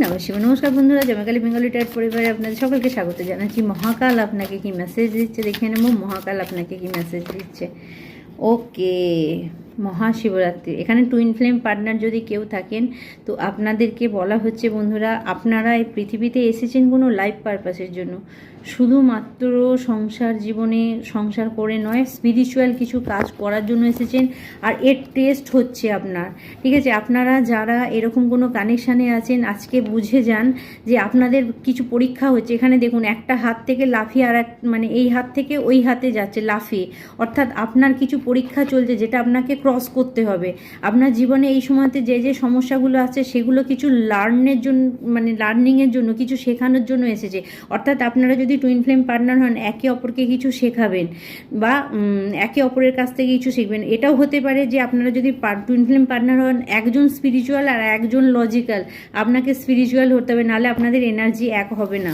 নমঃ শিবায়। নমস্কার বন্ধুরা, জমাকালী বেঙ্গলি টাইট পরিবারে আপনাদের সকলকে স্বাগত জানাচ্ছি। মহাকাল আপনাকে কি মেসেজ দিচ্ছে দেখে নেব। মহাকাল আপনাকে কি মেসেজ দিচ্ছে। ওকে, মহাশিবরাত্রি। এখানে টুইন ফ্লেম পার্টনার যদি কেউ থাকেন তো আপনাদেরকে বলা হচ্ছে বন্ধুরা, আপনারা এই পৃথিবীতে এসেছেন কোনো লাইফ পারপাসের জন্য, শুধুমাত্র সংসার জীবনে সংসার করে নয়, স্পিরিচুয়াল কিছু কাজ করার জন্য এসেছেন। আর এর টেস্ট হচ্ছে আপনার, ঠিক আছে? আপনারা যারা এরকম কোনো কানেকশানে আছেন আজকে বুঝে যান যে আপনাদের কিছু পরীক্ষা হচ্ছে। এখানে দেখুন, একটা হাত থেকে লাফিয়ে আর এক, মানে এই হাত থেকে ওই হাতে যাচ্ছে লাফিয়ে, অর্থাৎ আপনার কিছু পরীক্ষা চলছে যেটা আপনাকে ক্রস করতে হবে। আপনার জীবনে এই সময়তে যে যে সমস্যাগুলো আছে সেগুলো কিছু লার্নের জন্য, মানে লার্নিংয়ের জন্য, কিছু শেখানোর জন্য এসেছে। অর্থাৎ আপনারা যদি টুইন ফ্লেম পার্টনার হন, একে অপরকে কিছু শেখাবেন বা একে অপরের কাছ থেকে কিছু শিখবেন। এটাও হতে পারে যে আপনারা যদি টুইন ফ্লেম পার্টনার হন, একজন স্পিরিচুয়াল আর একজন লজিক্যাল, আপনাকে স্পিরিচুয়াল হতে হবে, নাহলে আপনাদের এনার্জি এক হবে না।